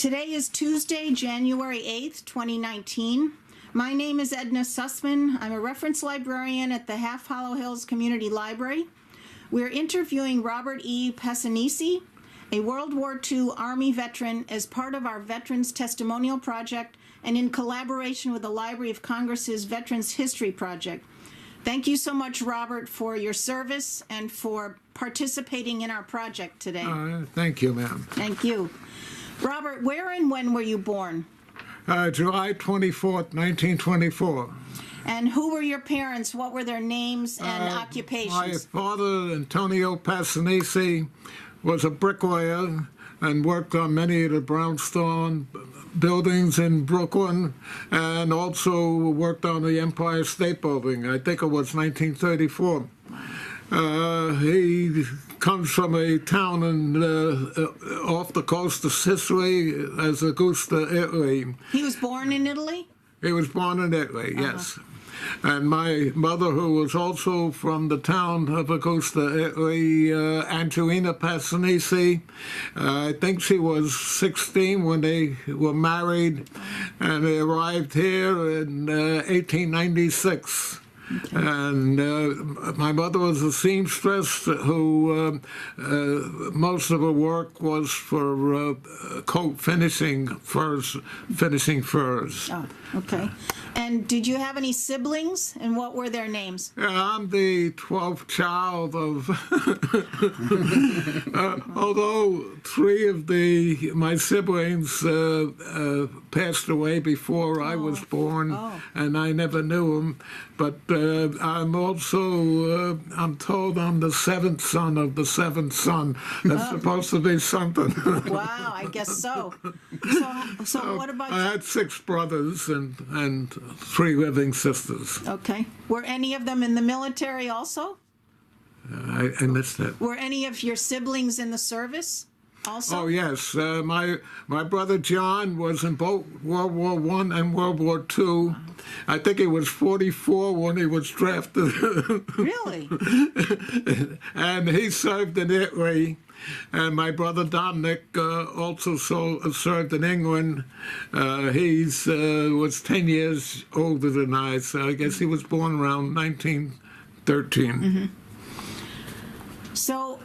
Today is Tuesday, January 8th, 2019. My name is Edna Sussman. I'm a reference librarian at the Half Hollow Hills Community Library. We're interviewing Robert E. Passanisi, a World War II Army veteran, as part of our Veterans Testimonial Project and in collaboration with the Library of Congress's Veterans History Project. Thank you so much, Robert, for your service and for participating in our project today. Thank you, ma'am. Thank you. Robert, where and when were you born? July 24th, 1924. And who were your parents? What were their names and occupations? My father, Antonio Passanisi, was a bricklayer and worked on many of the brownstone buildings in Brooklyn, and also worked on the Empire State Building. I think it was 1934. He comes from a town off the coast of Sicily as Augusta, Italy. He was born in Italy? He was born in Italy, yes. And my mother, who was also from the town of Augusta, Italy, Angelina Passanisi, I think she was 16 when they were married, and they arrived here in 1896. Okay. And my mother was a seamstress who most of her work was for coat finishing, finishing furs. Oh, okay. And did you have any siblings, and what were their names? Yeah, I'm the 12th child of, although three of my siblings passed away before I was born, and I never knew them. But I'm also, I'm told I'm the seventh son of the seventh son. That's supposed to be something. Wow, I guess so. So what about you? I had 6 brothers and 3 living sisters. Okay. Were any of them in the military also? I missed that. Were any of your siblings in the service also? Oh, yes. My brother John was in both World War I and World War II. I think he was 44 when he was drafted. Really? And he served in Italy. And my brother Dominic also served in England. He was 10 years older than I, so I guess he was born around 1913. Mm-hmm. So,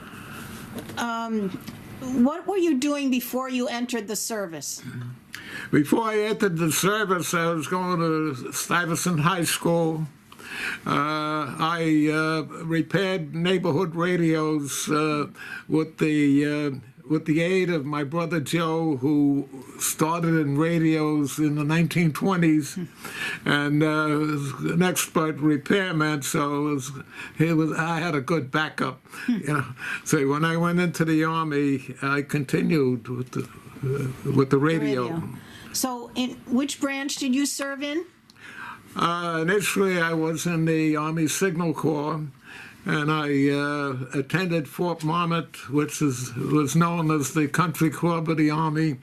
what were you doing before you entered the service? Before I entered the service, I was going to Stuyvesant High School. I repaired neighborhood radios with the aid of my brother Joe, who started in radios in the 1920s, and was an expert repairman. So I had a good backup. So when I went into the Army, I continued with the radio. So, in which branch did you serve in? Initially, I was in the Army Signal Corps, and I attended Fort Monmouth, which was known as the Country Club of the Army,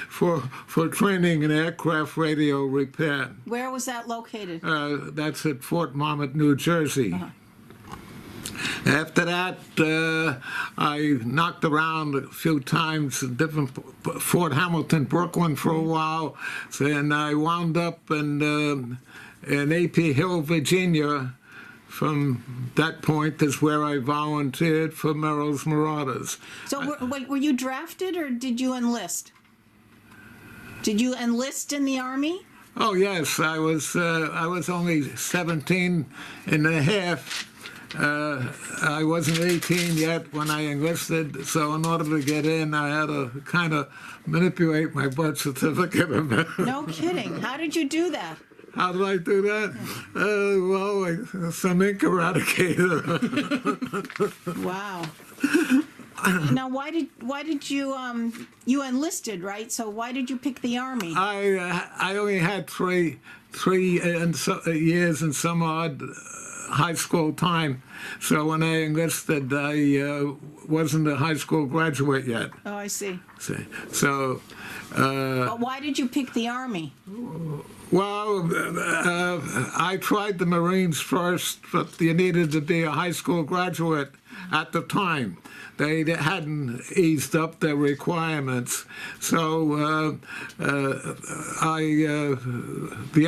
for training in aircraft radio repair. Where was that located? That's at Fort Monmouth, New Jersey. After that, I knocked around a few times in different Fort Hamilton, Brooklyn for a while, and I wound up in A.P. Hill, Virginia. From that point is where I volunteered for Merrill's Marauders. So were you drafted or did you enlist? Did you enlist in the Army? Oh, yes. I was only 17 and a half. I wasn't 18 yet when I enlisted, so in order to get in, I had to kind of manipulate my birth certificate. No kidding. How did you do that? How did I do that? Well, some ink eradicator. Wow. Now, why did you you enlisted, right? So why did you pick the Army? I only had three years and some odd high school time, So when I enlisted, I wasn't a high school graduate yet. Oh, I see. So, But why did you pick the Army? well, I tried the Marines first, but you needed to be a high school graduate at the time. They hadn't eased up their requirements. So the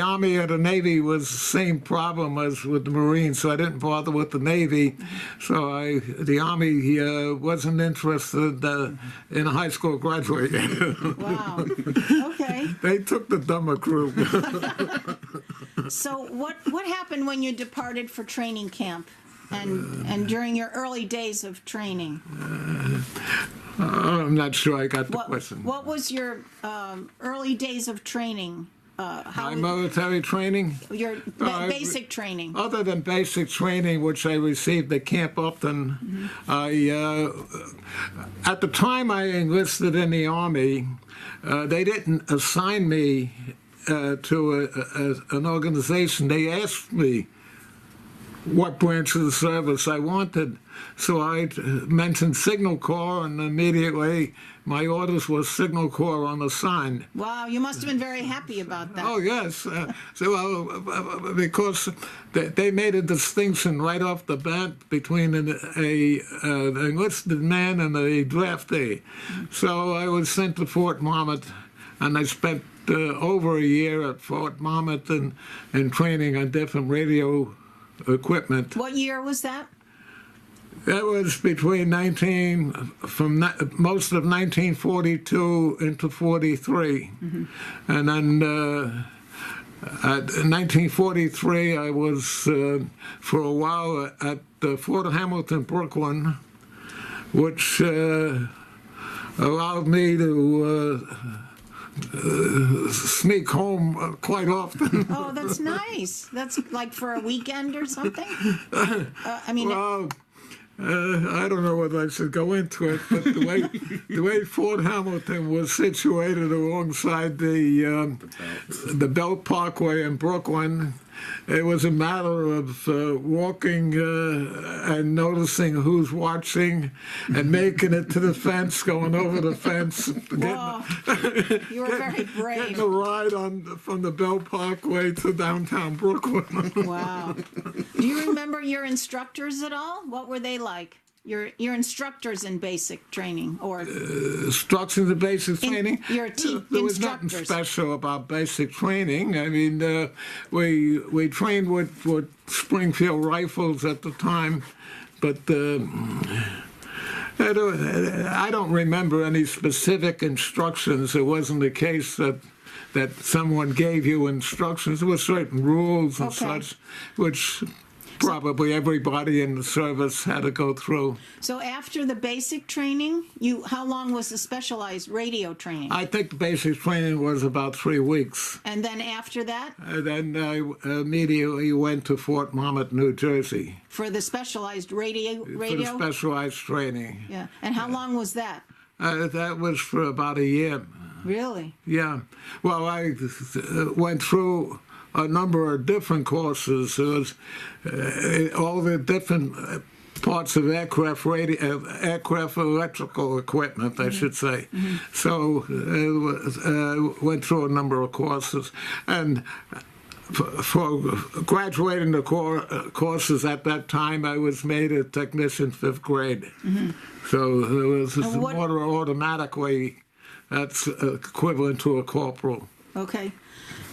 Army or the Navy was the same problem as with the Marines, so I didn't bother with the Navy. So the Army wasn't interested in a high school graduate. Wow. Okay. They took the dumber crew. So what happened when you departed for training camp and during your early days of training? I'm not sure I got the question. What was your early days of training? My military training? Your basic training. Other than basic training, which I received at Camp Upton, at the time I enlisted in the Army, they didn't assign me to an organization. They asked me what branch of the service I wanted. So I mentioned Signal Corps, and immediately my orders were Signal Corps on the sign. Wow, you must have been very happy about that. Oh, yes. Because they made a distinction right off the bat between an enlisted man and a draftee. So I was sent to Fort Monmouth, and I spent over a year at Fort Monmouth and training on different radio equipment. What year was that? That was between most of 1942 into 43. And then in 1943, I was for a while at Fort Hamilton, Brooklyn, which allowed me to sneak home quite often. Oh, that's nice. That's like for a weekend or something? Well, I don't know whether I should go into it, but the way Fort Hamilton was situated alongside the Belt Parkway in Brooklyn, it was a matter of walking and noticing who's watching and making it to the fence, going over the fence. Whoa, you were very brave. Getting a ride from the Belt Parkway to downtown Brooklyn. Wow. Do you remember your instructors at all? What were they like? Your instructors in basic training, or instructions in basic training. Your there was nothing special about basic training. I mean, we trained with Springfield rifles at the time, but I don't remember any specific instructions. It wasn't the case that someone gave you instructions. There were certain rules and such, which probably everybody in the service had to go through. So after the basic training, how long was the specialized radio training? I think the basic training was about 3 weeks. And then after that? Then I immediately went to Fort Monmouth, New Jersey. For the specialized radio? For the specialized training. Yeah. And how long was that? That was for about a year. Really? Yeah. Well, I went through a number of different courses. It was all the different parts of aircraft electrical equipment, I should say. So went through a number of courses. And for graduating the courses at that time, I was made a technician 5th grade. So it was automatically, that's equivalent to a corporal. Okay.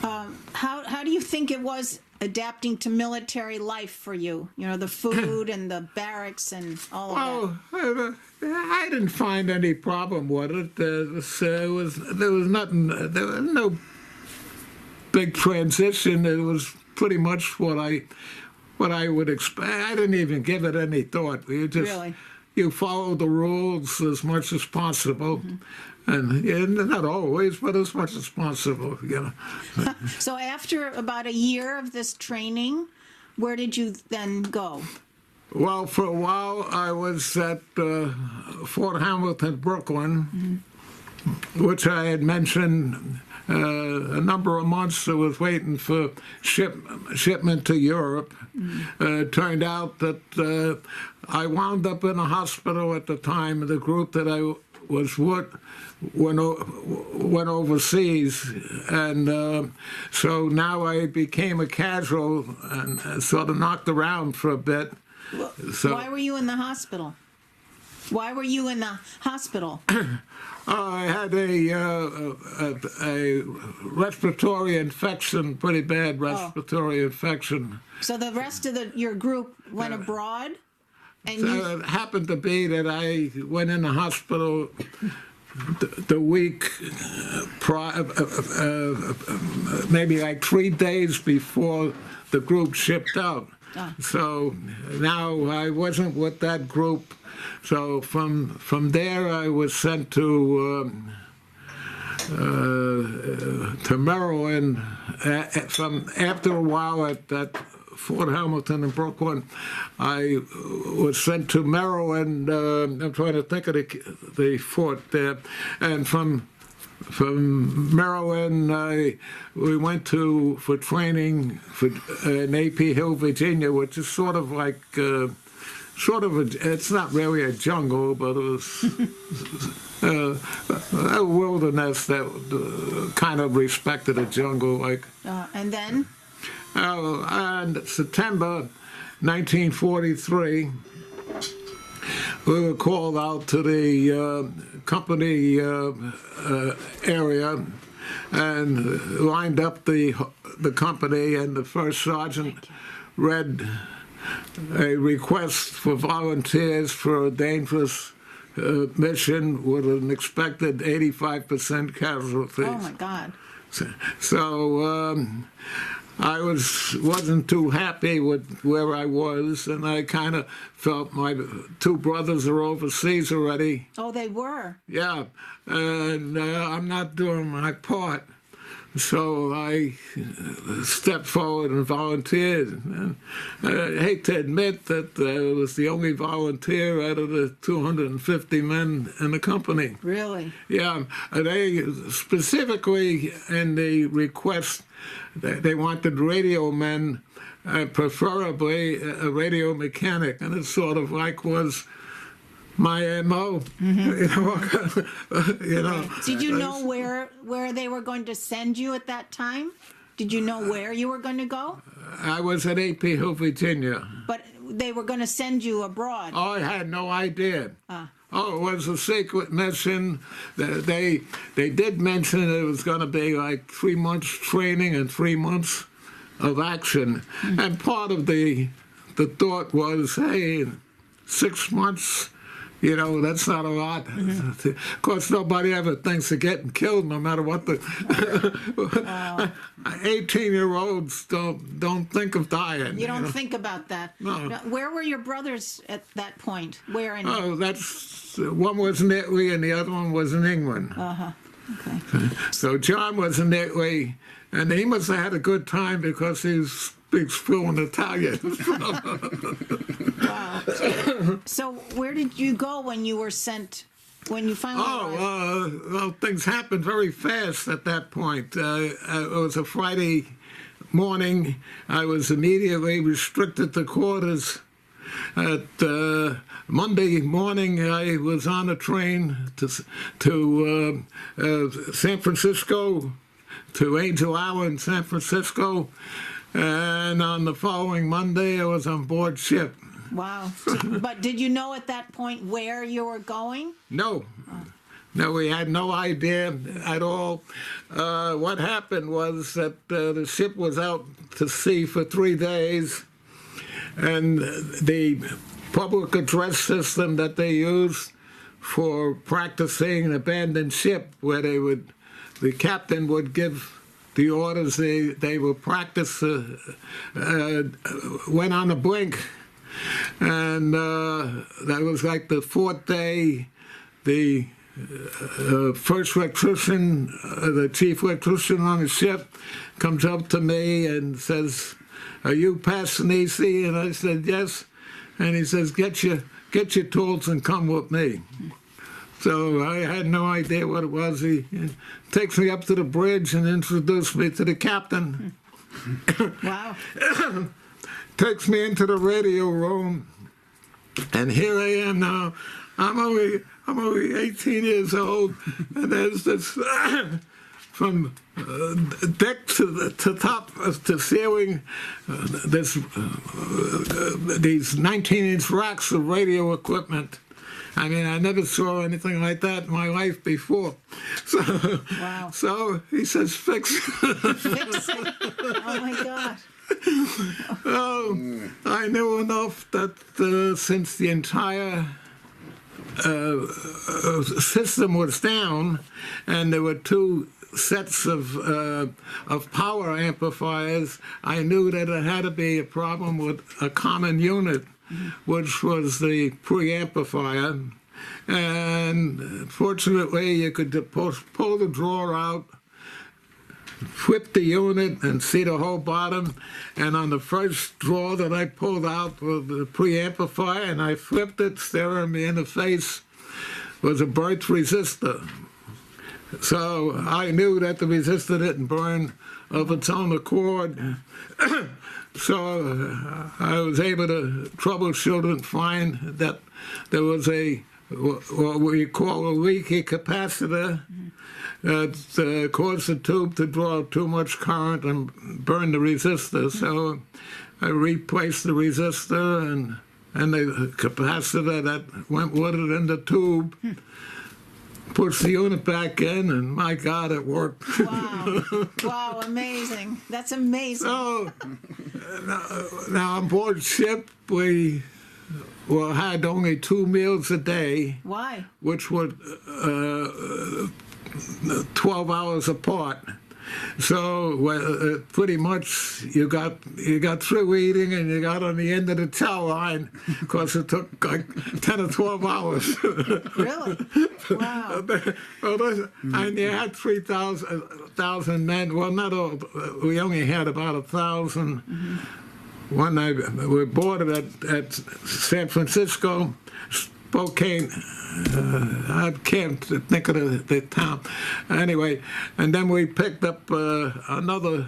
How do you think it was adapting to military life for you? You know, the food and the barracks and all of that. Well, I didn't find any problem with it. There was nothing. There was no big transition. It was pretty much what I would expect. I didn't even give it any thought. You follow the rules as much as possible. And not always, but as much as possible, So after about a year of this training, where did you then go? Well, for a while, I was at Fort Hamilton, Brooklyn, which I had mentioned a number of months. I was waiting for shipment to Europe. Turned out that I wound up in a hospital at the time. The group that I was with went overseas, and so now I became a casual and sort of knocked around for a bit. So, why were you in the hospital? Why were you in the hospital? I had a respiratory infection, pretty bad respiratory infection. So the rest of your group went abroad? And So it happened to be that I went in the hospital the week prior, maybe like 3 days before the group shipped out. So now I wasn't with that group. So from there I was sent to Merrill, and from after a while at Fort Hamilton in Brooklyn, I was sent to Merrill, and I'm trying to think of the fort there, and from Maryland, we went for training in AP Hill, Virginia, which is sort of like, it's not really a jungle, but it was a wilderness that kind of respected a jungle. Like. And then? And September 1943, we were called out to the company area and lined up the company, and the first sergeant read a request for volunteers for a dangerous mission with an expected 85% casualties. Oh, my God. So I wasn't too happy with where I was, and I kind of felt my two brothers are overseas already. Oh, they were? Yeah, and I'm not doing my part. So I stepped forward and volunteered. And I hate to admit that I was the only volunteer out of the 250 men in the company. Really? Yeah, they specifically in the request, they wanted radio men, preferably a radio mechanic, and it sort of like was my MO. Mm-hmm. You know. Did you know where they were going to send you at that time? Did you know where you were going to go? I was at AP Hill, Virginia. But they were going to send you abroad. Oh, I had no idea. Oh, it was a secret mission. They did mention it was going to be like 3 months training and 3 months of action. Mm-hmm. And part of the thought was, hey, 6 months, you know, that's not a lot. Mm-hmm. Of course, nobody ever thinks of getting killed, no matter what the 18-year-olds don't think of dying. You don't think about that. No. Now, where were your brothers at that point? Where in? Oh, one was in Italy and the other one was in England. Okay. So John was in Italy, and he must have had a good time because he speaks fluent Italian. Wow. So where did you go when you were sent? When you finally arrived? Well, things happened very fast at that point. It was a Friday morning. I was immediately restricted to quarters. At Monday morning, I was on a train to San Francisco, to Angel Island, San Francisco, and on the following Monday, I was on board ship. Wow. But did you know at that point where you were going? No. No, we had no idea at all. What happened was that the ship was out to sea for 3 days, and the public address system that they used for practicing an abandoned ship, where the captain would give the orders they would practice, went on the blink. And that was like the 4th day. The first electrician, the chief electrician on the ship, comes up to me and says, "Are you Passanisi?" And I said, "Yes." And he says, "Get your tools and come with me." So I had no idea what it was. He takes me up to the bridge and introduced me to the captain. Wow. Takes me into the radio room, and here I am now. I'm only 18 years old, and there's this from deck to top to ceiling, these 19-inch racks of radio equipment. I mean, I never saw anything like that in my life before. So, wow. So he says, fix it. Fix it. Oh, my God. Oh, I knew enough that since the entire system was down, and there were two sets of power amplifiers, I knew that it had to be a problem with a common unit, which was the preamplifier. And fortunately, you could pull the drawer out, flip the unit, and see the whole bottom. And on the first drawer that I pulled out was the preamplifier, and I flipped it, staring me in the face, was a burnt resistor. So I knew that the resistor didn't burn of its own accord. So I was able to troubleshoot and find that there was what we call a leaky capacitor that caused the tube to draw too much current and burn the resistor. So I replaced the resistor and the capacitor that went with it in the tube. Push the unit back in, and my God, it worked. Wow. Wow, amazing. That's amazing. So, now on board ship, we had only 2 meals a day. Why? Which were 12 hours apart. So pretty much you got through eating and you got on the end of the chow line because it took like 10 or 12 hours. Really? Wow. And you had 3,000 men. Well, not all. We only had about 1,000. One night we boarded at San Francisco, Spokane. I can't think of the town. Anyway, and then we picked up another.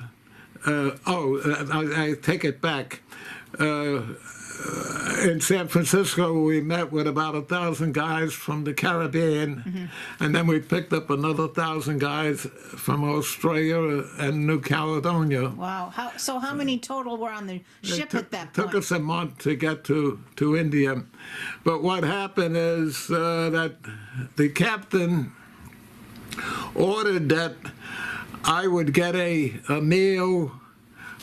I take it back. In San Francisco, we met with about 1,000 guys from the Caribbean, and then we picked up another 1,000 guys from Australia and New Caledonia. Wow. So how many total were on the ship at that point? Took us a month to get to India. But what happened is that the captain ordered that I would get a meal,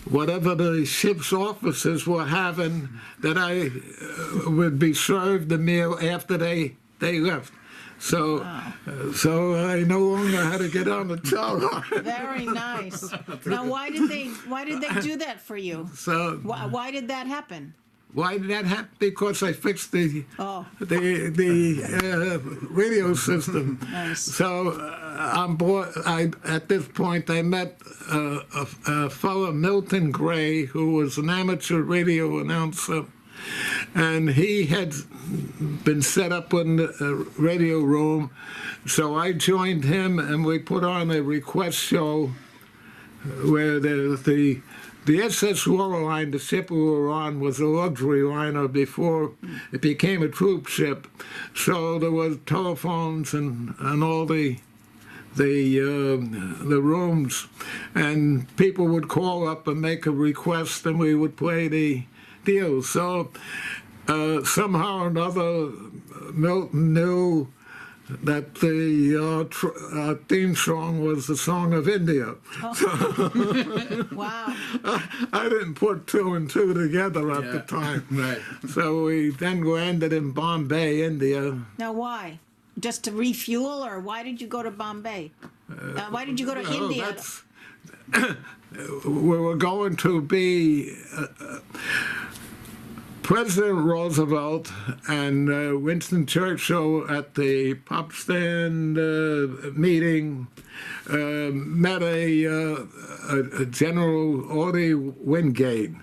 whatever the ship's officers were having, that I would be served the meal after they left. So, wow. So I no longer had to get on the chow line. Very nice. Now, why did they do that for you? So Why did that happen? why did that happen? Because I fixed the Oh. the radio system. Nice. So on board, at this point, I met a fellow, Milton Gray, who was an amateur radio announcer, and he had been set up in the radio room. So I joined him, and we put on a request show where the SS Loreline, the ship we were on, was a luxury liner before it became a troop ship. So there was telephones and all the rooms, and people would call up and make a request, and we would play the deal. So somehow or another, Milton knew that the theme song was the Song of India. Oh. Wow. I didn't put 2 and 2 together at the time. Right. So we then landed in Bombay, India. Now, why? Just to refuel, or why did you go to Bombay? Why did you go to India? We were going to be President Roosevelt and Winston Churchill at the Potsdam meeting met a General Audie Wingate,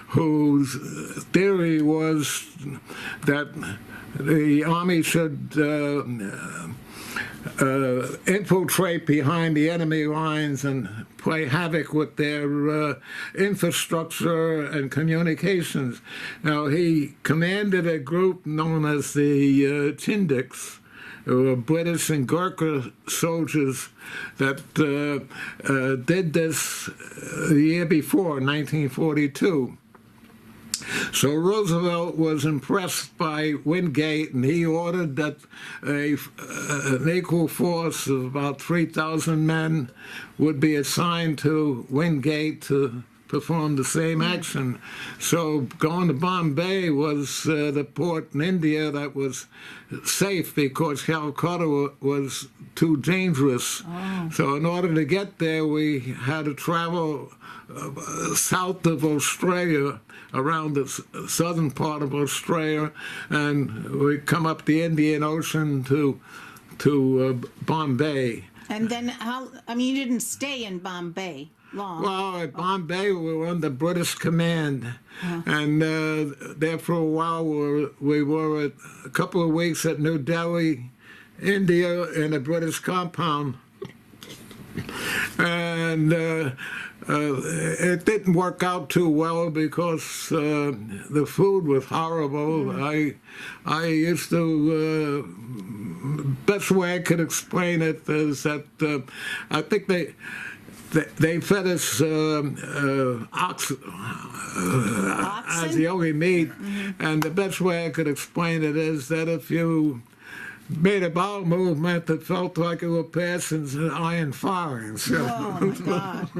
whose theory was that the army should infiltrate behind the enemy lines and play havoc with their infrastructure and communications. Now, he commanded a group known as the Chindiks, who were British and Gurkha soldiers that did this the year before, 1942. So Roosevelt was impressed by Wingate, and he ordered that an equal force of about 3,000 men would be assigned to Wingate to perform the same action. So going to Bombay was the port in India that was safe because Calcutta was too dangerous. Oh. So in order to get there, we had to travel south of Australia, around the southern part of Australia, and we come up the Indian Ocean to Bombay. And then you didn't stay in Bombay long. Well, at Bombay, we were under British command. And there for a while, we were a couple of weeks at New Delhi, India, in a British compound. And it didn't work out too well because the food was horrible. I used to, best way I could explain it is that I think they fed us ox as the only meat, and the best way I could explain it is that if you made a bowel movement that felt like you were passing an iron filings. So. Oh, my God.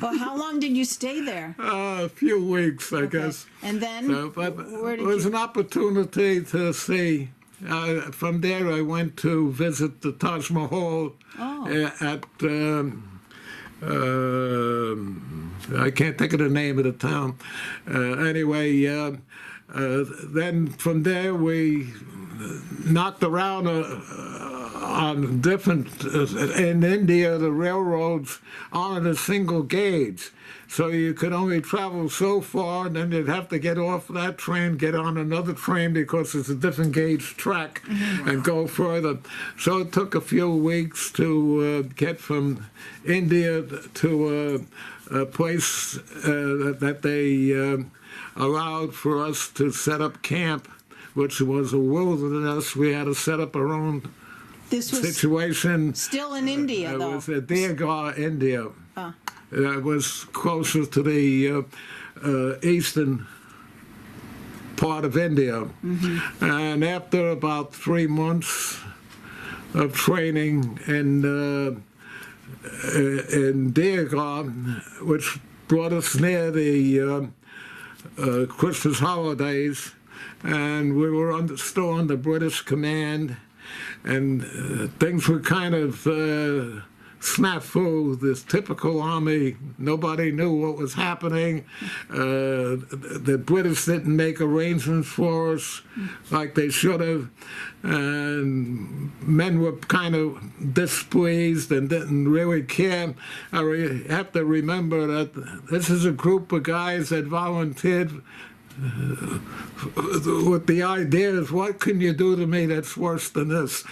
Well, how long did you stay there? A few weeks, I guess. And then, but where did it was an opportunity to see. From there, I went to visit the Taj Mahal at, I can't think of the name of the town. Anyway, then from there, we knocked around on different, in India, the railroads aren't a single gauge. So you could only travel so far, and then you'd have to get off that train, get on another train because it's a different gauge track, and go further. So it took a few weeks to get from India to a place that they allowed for us to set up camp, which was a wilderness. We had to set up our own situation. Still in India, though. It was Deogar, India. It was closer to the eastern part of India. And after about 3 months of training in Deogar, which brought us near the Christmas holidays, and we were still under British command, and things were kind of snafu, this typical army. Nobody knew what was happening. The British didn't make arrangements for us like they should have, and men were kind of displeased and didn't really care. I have to remember that this is a group of guys that volunteered with the idea is, what can you do to me that's worse than this?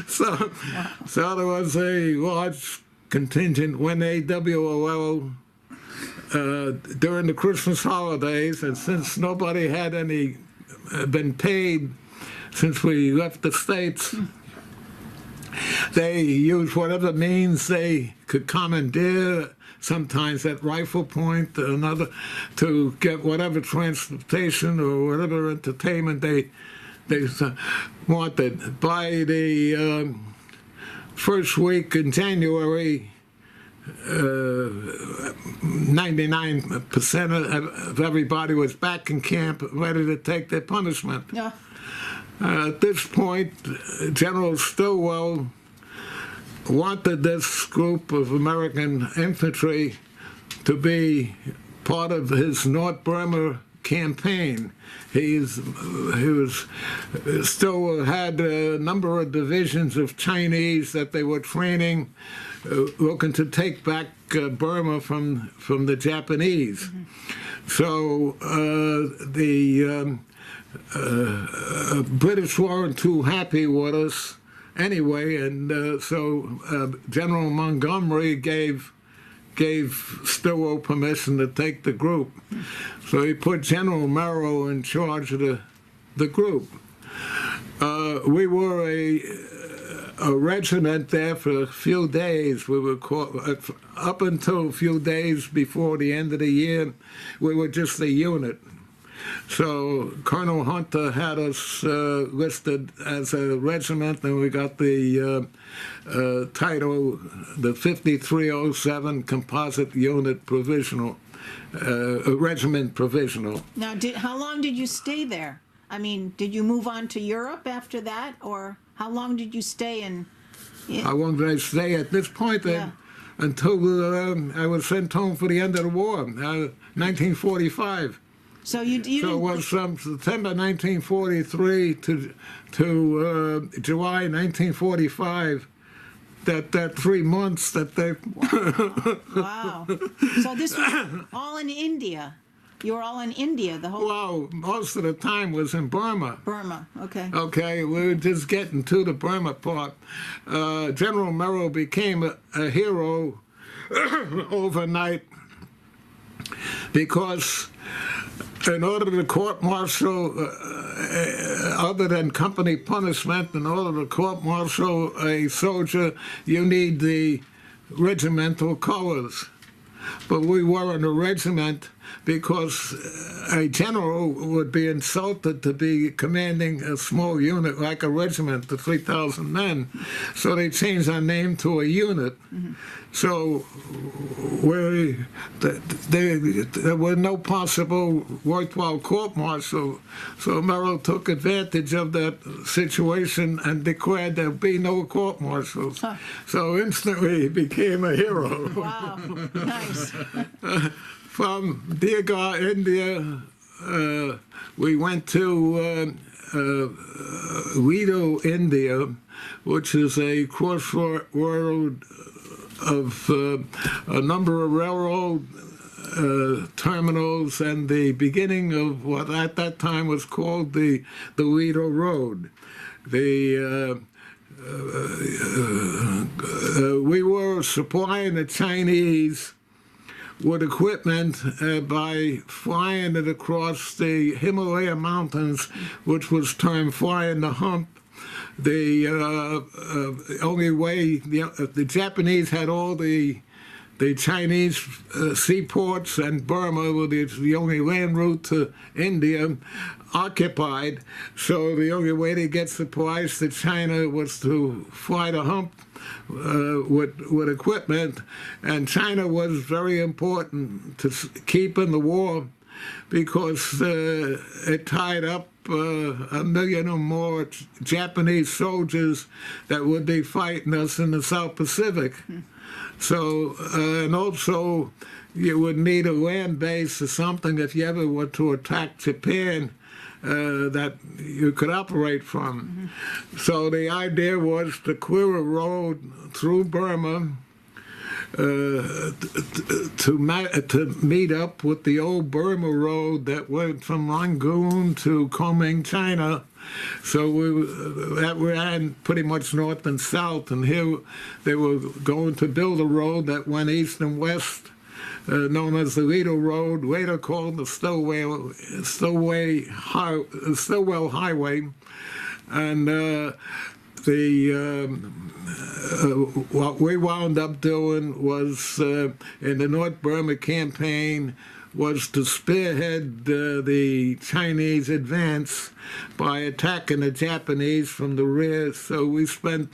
So there was a large contingent when AWOL during the Christmas holidays, and since nobody had been paid since we left the States, they used whatever means they could commandeer, sometimes at rifle point, another, to get whatever transportation or whatever entertainment they wanted. By the first week in January, 99% of everybody was back in camp, ready to take their punishment. Yeah. At this point, General Stilwell wanted this group of American infantry to be part of his North Burma campaign. He still had a number of divisions of Chinese that they were training, looking to take back Burma from the Japanese. So the British weren't too happy with us anyway, and so General Montgomery gave Stilwell permission to take the group. So he put General Merrill in charge of the group. We were a regiment there for a few days. We were up until a few days before the end of the year, we were just a unit. So Colonel Hunter had us listed as a regiment, and we got the title, the 5307 Composite Unit Provisional, Regiment Provisional. Now, how long did you stay there? I mean, did you move on to Europe after that, or how long did you stay in? How long did I stay at this point? Yeah. Until I was sent home for the end of the war, 1945. So you So it didn't. was from September 1943 to July 1945. That 3 months that they. Wow. So this was all in India. You were all in India the whole. Well, most of the time was in Burma. Burma. Okay. Okay, we were just getting to the Burma part. General Merrill became a hero overnight because in order to court-martial, other than company punishment, in order to court-martial a soldier, you need the regimental colors. But we weren't a regiment because a general would be insulted to be commanding a small unit like a regiment of 3,000 men. So they changed our name to a unit. Mm-hmm. So there were no possible worthwhile court-martial. So Merrill took advantage of that situation and declared there'd be no court-martials. Huh. So instantly he became a hero. Wow, nice. From Deogar, India, we went to Lido, India, which is a crossroad of a number of railroad terminals and the beginning of what at that time was called the Lido Road. We were supplying the Chinese with equipment by flying it across the Himalaya mountains, which was termed flying the hump. The only way the Japanese had all the Chinese seaports, and Burma was the only land route to India occupied. So the only way to get supplies to China was to fly the hump with equipment, and China was very important to keep in the war because it tied up 1 million or more Japanese soldiers that would be fighting us in the South Pacific. So, and also you would need a land base or something if you ever were to attack Japan that you could operate from. Mm-hmm. So the idea was to clear a road through Burma to meet up with the old Burma road that went from Rangoon to Kunming, China. So that ran pretty much north and south, and here they were going to build a road that went east and west, known as the Lido Road, later called the Stillwell Highway. And what we wound up doing was, in the North Burma campaign, was to spearhead the Chinese advance by attacking the Japanese from the rear. So we spent,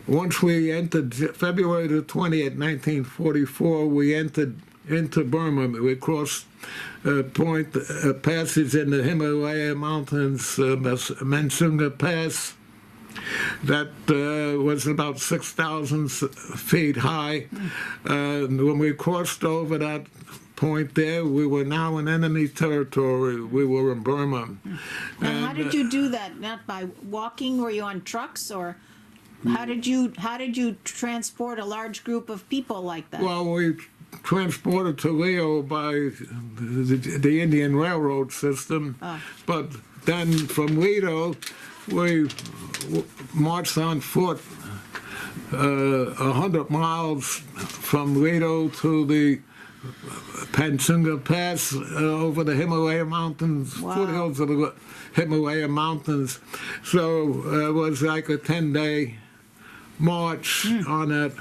once we entered February the 20th, 1944, we entered into Burma. We crossed a passage in the Himalaya Mountains, Mansunga Pass, that was about 6,000 feet high. When we crossed over that point there, we were now in enemy territory. We were in Burma. Now, how did you do that? Not by walking? Were you on trucks or? How did you transport a large group of people like that? Well, we transported to Rio by the Indian Railroad system, but then from Rio, we marched on foot 100 miles from Rio to the Panchunga Pass over the Himalaya Mountains, foothills of the Himalaya Mountains. So it was like a 10-day march on that.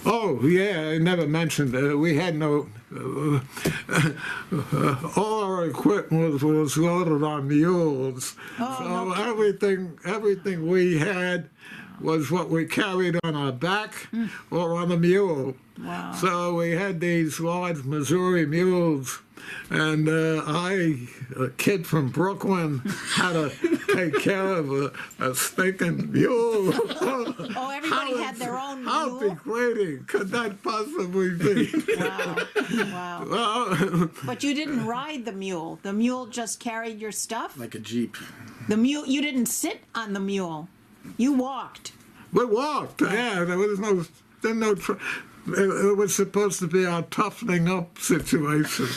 Oh, yeah, I never mentioned that. We had no... all our equipment was loaded on mules. So everything we had was what we carried on our back or on a mule. Wow. So we had these large Missouri mules, and I, a kid from Brooklyn, had to take care of a stinking mule. Oh, everybody had their own mule? How degrading could that possibly be? Wow. Well, But you didn't ride the mule. The mule just carried your stuff? Like a Jeep. The mule, you didn't sit on the mule. You walked. we walked, yeah, there was it was supposed to be our toughening up situation.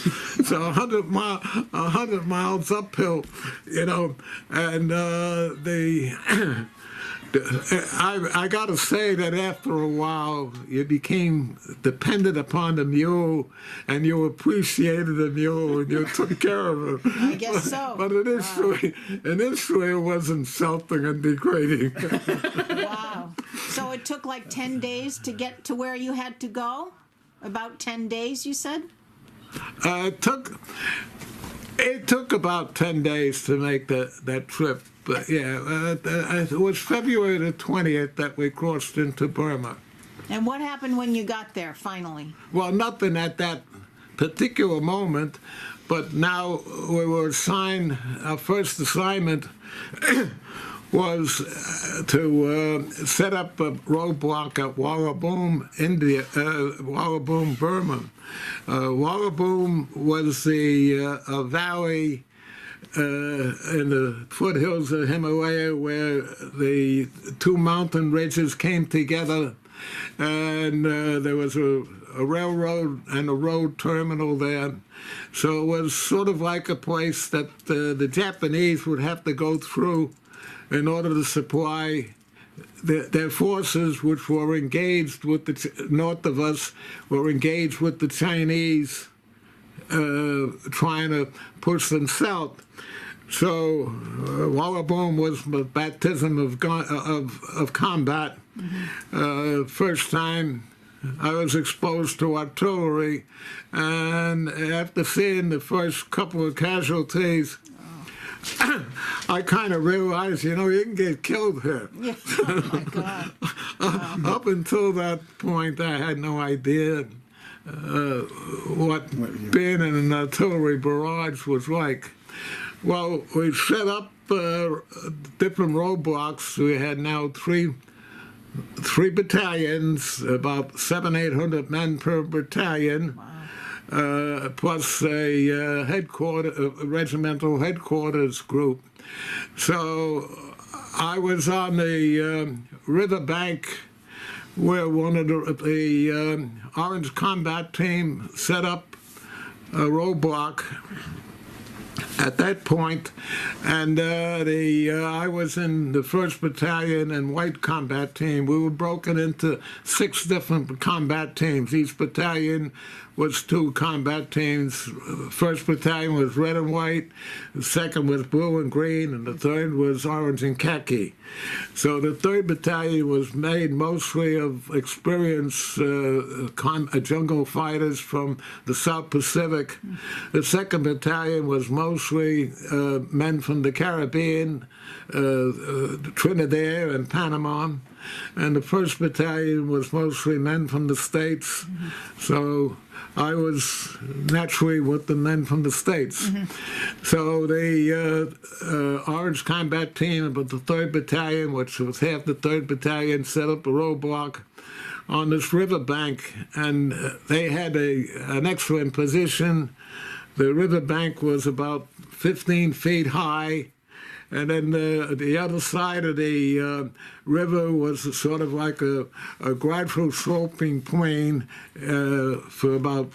So 100 miles uphill, you know, and I got to say that after a while, you became dependent upon the mule, and you appreciated the mule, and you took care of it. I guess so. But initially, it was insulting and degrading. Wow. So it took like 10 days to get to where you had to go? About 10 days, you said? It took about 10 days to make that trip. But yeah, it was February the 20th that we crossed into Burma. And what happened when you got there, finally? Well, nothing at that particular moment, but now we were assigned, our first assignment was to set up a roadblock at Warrabung, India, Warrabung, Burma. Warrabung was a valley in the foothills of Himalaya where the two mountain ridges came together, and there was a railroad and a road terminal there. So it was sort of like a place that the Japanese would have to go through in order to supply their forces, which were engaged with north of us, were engaged with the Chinese, trying to push them south. So Warrabung was a baptism of combat. First time I was exposed to artillery, and after seeing the first couple of casualties, I kind of realized, you can get killed here. Yeah. Oh, my God. Wow. Up until that point, I had no idea what being in an artillery barrage was like. Well, we set up different roadblocks. We had now three battalions, about 700-800 men per battalion. Wow. Plus a regimental headquarters group. So I was on the river bank where one of the Orange Combat Team set up a roadblock at that point, and I was in the 1st Battalion and White Combat Team. We were broken into 6 different combat teams. Each battalion was 2 combat teams. 1st Battalion was red and white, the 2nd was blue and green, and the 3rd was orange and khaki. So the 3rd Battalion was made mostly of experienced jungle fighters from the South Pacific. The 2nd Battalion was mostly men from the Caribbean, Trinidad and Panama. And the 1st Battalion was mostly men from the States. So I was naturally with the men from the States. So the Orange Combat Team, but the 3rd Battalion, which was half the 3rd Battalion, set up a roadblock on this riverbank, and they had an excellent position. The riverbank was about 15 feet high, and then the other side of the river was sort of like a gradual sloping plain for about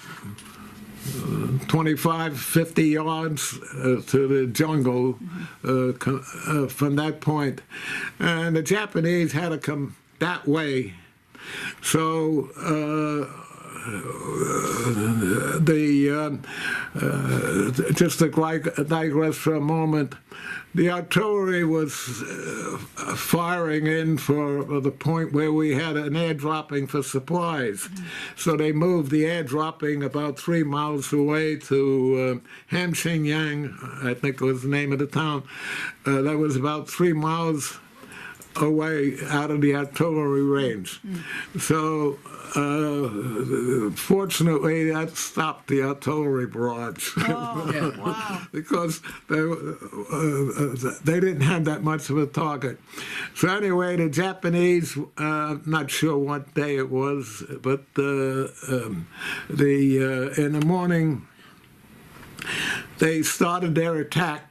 25, 50 yards to the jungle from that point. And the Japanese had to come that way. So just to digress for a moment, the artillery was firing in for the point where we had an air dropping for supplies. So they moved the air dropping about 3 miles away to Hamxingyang, I think was the name of the town. That was about 3 miles away out of the artillery range. So fortunately, that stopped the artillery barrage. Oh, wow. Because they didn't have that much of a target. So anyway, the Japanese, I'm not sure what day it was, but in the morning, they started their attack.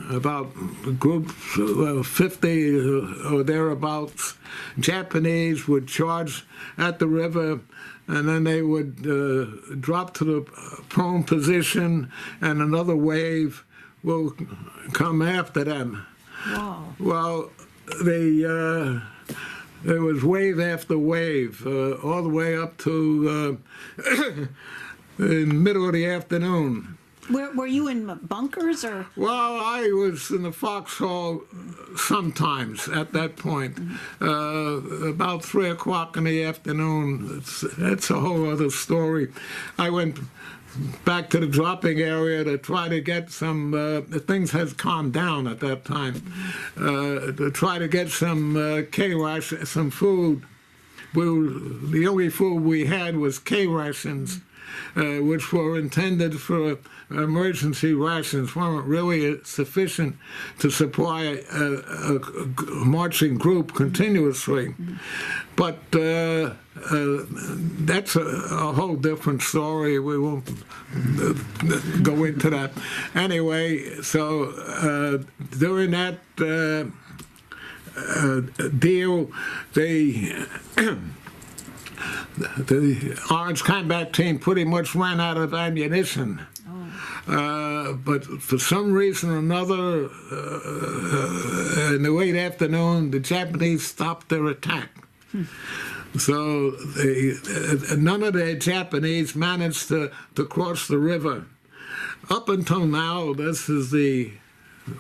About groups, 50 or thereabouts, Japanese would charge at the river, and then they would drop to the prone position, and another wave will come after them. Wow. Well, there was wave after wave, all the way up to in the middle of the afternoon. Were you in bunkers or? Well, I was in the foxhole sometimes at that point. About 3 o'clock in the afternoon. That's a whole other story. I went back to the dropping area to try to get some, things had calmed down at that time, to try to get some K-ration, some food. The only food we had was K-rations. Which were intended for emergency rations, weren't really sufficient to supply a marching group continuously. But that's a whole different story. We won't go into that. Anyway, so during that deal, the Orange Combat Team pretty much ran out of ammunition. But for some reason or another, in the late afternoon, the Japanese stopped their attack. So none of the Japanese managed to cross the river. Up until now, this is the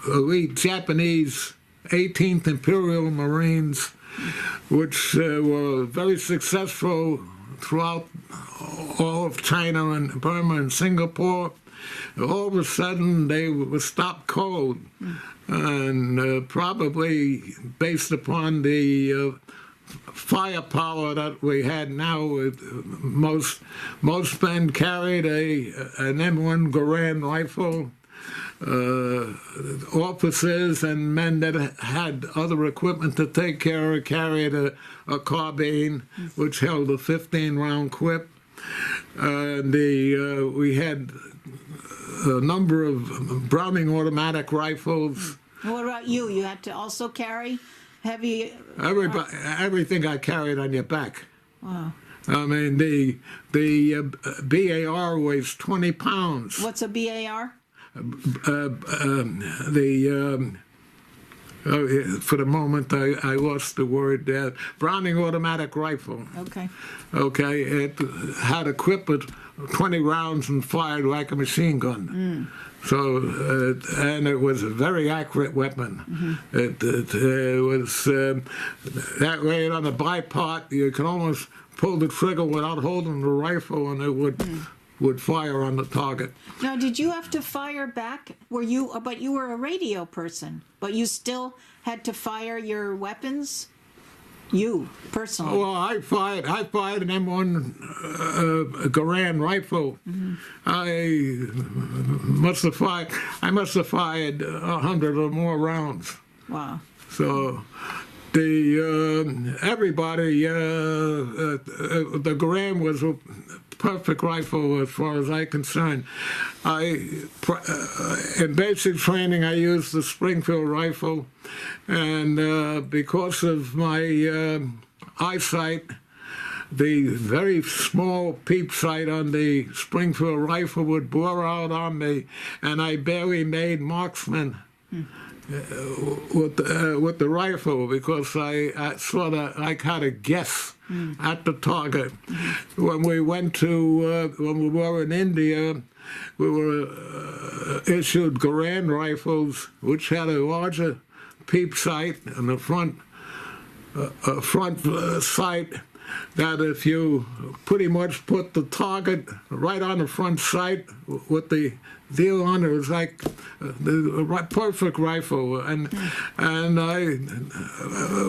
elite Japanese 18th Imperial Marines, which were very successful throughout all of China and Burma and Singapore. All of a sudden, they were stopped cold, and probably based upon the firepower that we had now, most men carried an M1 Garand rifle. Officers and men that had other equipment to take care of carried a carbine, which held a 15-round clip. We had a number of Browning automatic rifles. What about you? You had to also carry heavy? Everything I carried on your back. Wow. I mean, the BAR weighs 20 pounds. What's a BAR? For the moment, I lost the word. Browning automatic rifle. Okay. Okay, it had a clip of 20 rounds and fired like a machine gun. So, and it was a very accurate weapon. It was that way on the bipart. You can almost pull the trigger without holding the rifle, and it would fire on the target. Now, did you have to fire back? But you were a radio person, but you still had to fire your weapons? You, personally? Well, I fired an M1 Garand rifle. I must have fired 100 or more rounds. Wow. So everybody, the Garand was perfect rifle as far as I'm concerned. In basic training, I used the Springfield rifle, and because of my eyesight, the very small peep sight on the Springfield rifle would bore out on me, and I barely made marksman with the rifle, because I sort of like had to guess at the target. When we went to when we were in India, we were issued Garand rifles, which had a larger peep sight and a front sight, that if you pretty much put the target right on the front sight with the deal on it, was like the perfect rifle, and I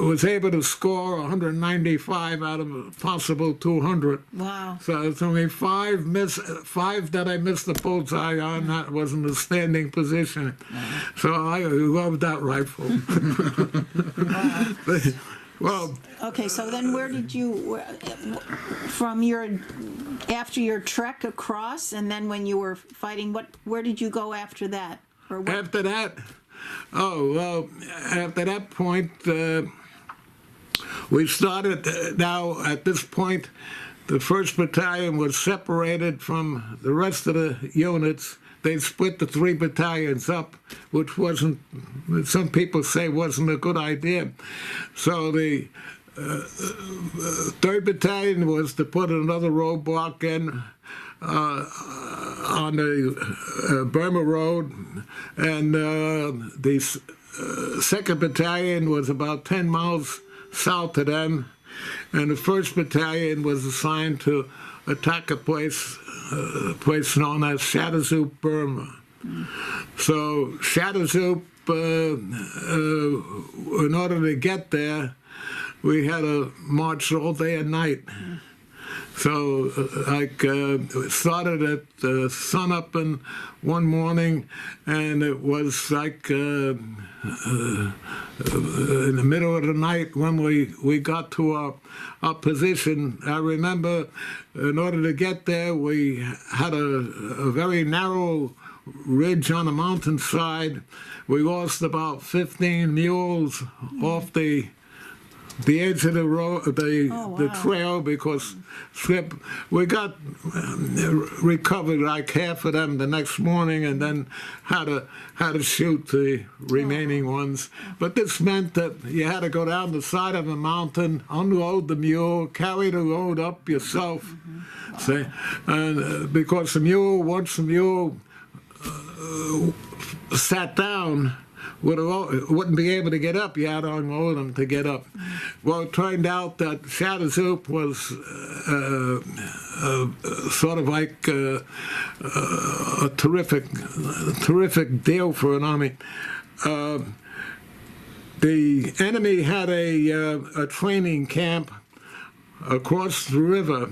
was able to score 195 out of a possible 200. Wow. So it's only five that I missed the bullseye on. That was in the standing position. So I love that rifle. Well, okay, so then where did you, after your trek across, and then when you were fighting, where did you go after that? Or what? After that, after that point, we started, now at this point, the 1st Battalion was separated from the rest of the units. They split the 3 battalions up, which wasn't, some people say wasn't a good idea. So the 3rd Battalion was to put another roadblock in on the Burma Road, and the 2nd Battalion was about 10 miles south of them, and the 1st Battalion was assigned to attack a place known as Shadazoo, Burma. So Shadazoo, in order to get there, we had to march all day and night. So it started at sun up in one morning, and it was like in the middle of the night when we got to our position. I remember in order to get there, we had a very narrow ridge on the mountainside. We lost about 15 mules off the edge of the road, the trail, because we got recovered like half of them the next morning, and then had to shoot the remaining ones. But this meant that you had to go down the side of a mountain, unload the mule, carry the load up yourself. See, and because once the mule sat down, wouldn't be able to get up. You had to unload them to get up. Well, it turned out that Shadazoo was sort of like a terrific deal for an army. The enemy had a training camp across the river,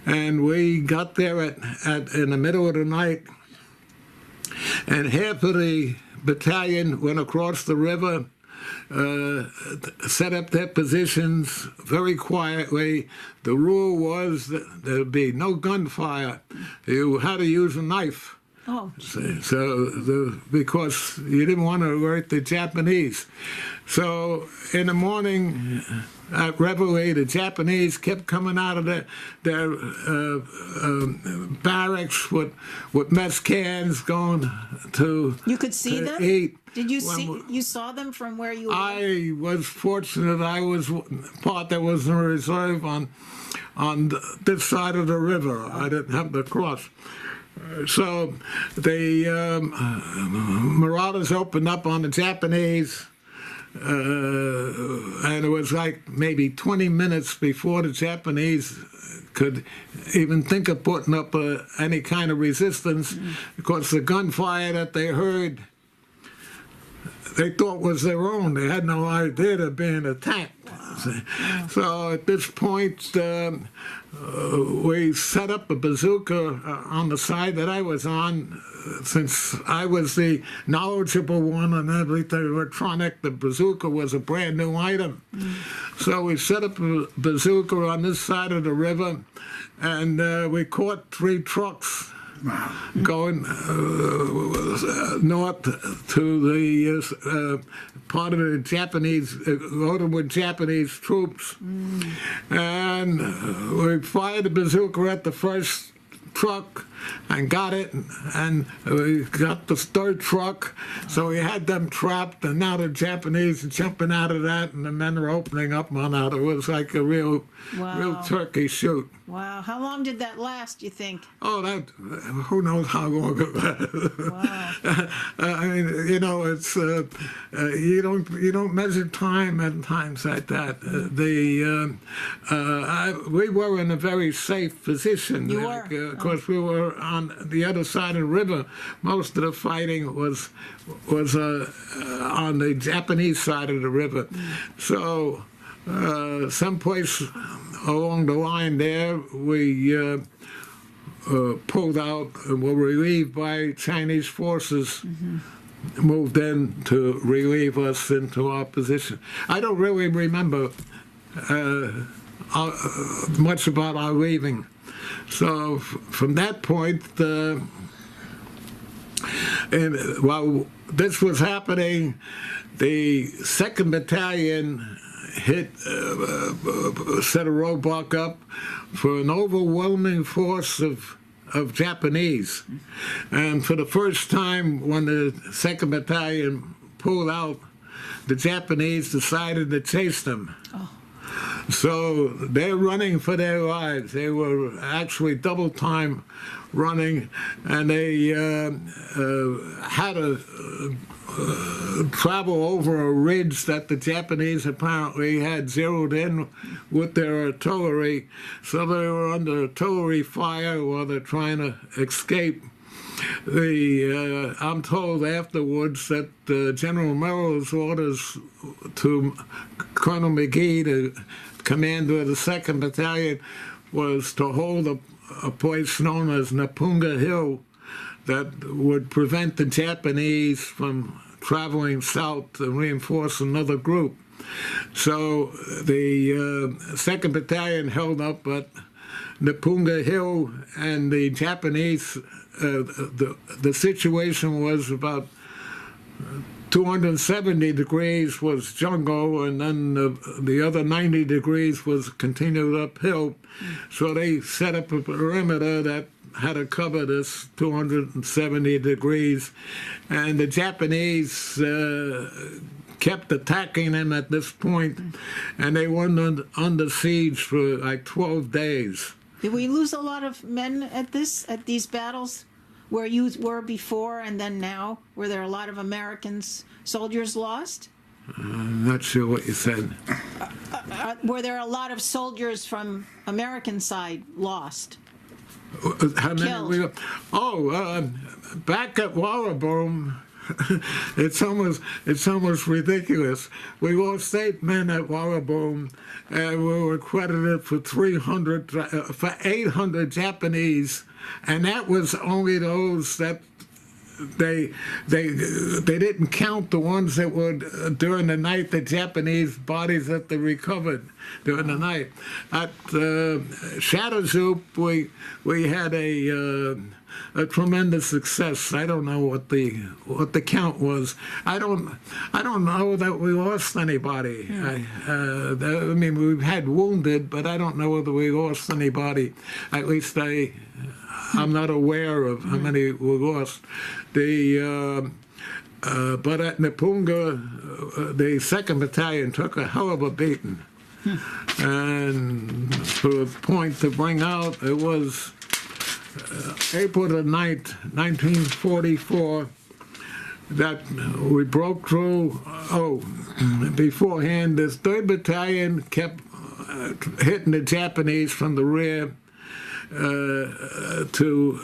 and we got there in the middle of the night, and half of the battalion went across the river, set up their positions very quietly. The rule was that there would be no gunfire. You had to use a knife. Oh, because you didn't want to alert the Japanese. So in the morning at reveille, the Japanese kept coming out of their barracks with mess cans going to you could see them? Eat. Did you you saw them from where you were? I was fortunate. I was part that was in reserve on this side of the river. I didn't have to cross. So the Marauders opened up on the Japanese, and it was like maybe 20 minutes before the Japanese could even think of putting up any kind of resistance, because the gunfire that they heard they thought was their own. They had no idea they're being attacked. Wow. So at this point, we set up a bazooka on the side that I was on. Since I was the knowledgeable one on everything electronic, the bazooka was a brand new item. So we set up a bazooka on this side of the river, and we caught 3 trucks. Wow. Going north to the part of the Japanese, loaded with Japanese troops. And we fired the bazooka at the first truck and got it, and we got the third truck, so we had them trapped, and now the Japanese are jumping out of that, and the men are opening up on that. It was like a real turkey shoot. Wow. How long did that last, you think? Oh, who knows how long it was. Wow. I mean, you know, it's you don't measure time at times like that. We were in a very safe position. You were? Of course, we were on the other side of the river. Most of the fighting was on the Japanese side of the river. So someplace along the line there, we pulled out and were relieved by Chinese forces. Moved in to relieve us into our position. I don't really remember much about our leaving. So from that point, while this was happening, the 2nd Battalion set a roadblock up for an overwhelming force of Japanese. And for the first time, when the 2nd Battalion pulled out, the Japanese decided to chase them. Oh. So they're running for their lives. They were actually double time running, and they had to travel over a ridge that the Japanese apparently had zeroed in with their artillery. So they were under artillery fire while they're trying to escape. I'm told afterwards that General Merrill's orders to Colonel McGee, the commander of the 2nd Battalion, was to hold a place known as Napunga Hill that would prevent the Japanese from traveling south to reinforce another group. So the 2nd Battalion held up at Napunga Hill, and the Japanese, the situation was about 270 degrees was jungle, and then the other 90 degrees was continued uphill. So they set up a perimeter that had to cover this 270 degrees, and the Japanese kept attacking them at this point, and they were under siege for like 12 days. Did we lose a lot of men at these battles? Where you were before and then now? Were there a lot of Americans, soldiers lost? I'm not sure what you said. Were there a lot of soldiers from American side lost? How many? Killed? Back at Warrboom, it's almost ridiculous. We lost 8 men at Warrboom, and we were credited for 800 Japanese. And that was only those that they didn't count the ones that were during the night, the Japanese bodies that they recovered during the night. At Shadowzoop, we had a tremendous success. I don't know what the count was. I don't know that we lost anybody. I mean, we've had wounded, but I don't know whether we lost anybody. At least I'm not aware of how many were lost. But at Napunga, the 2nd Battalion took a hell of a beating. And for a point to bring out, it was April the 9th, 1944, that we broke through. Beforehand, this 3rd Battalion kept hitting the Japanese from the rear. to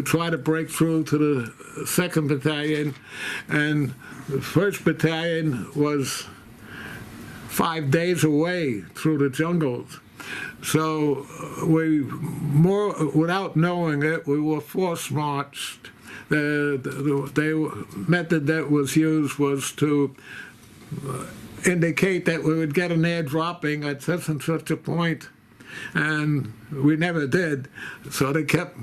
try to break through to the 2nd Battalion, and the 1st Battalion was 5 days away through the jungles. So without knowing it, we were force marched. The method that was used was to indicate that we would get an air dropping at such and such a point, and we never did. So they kept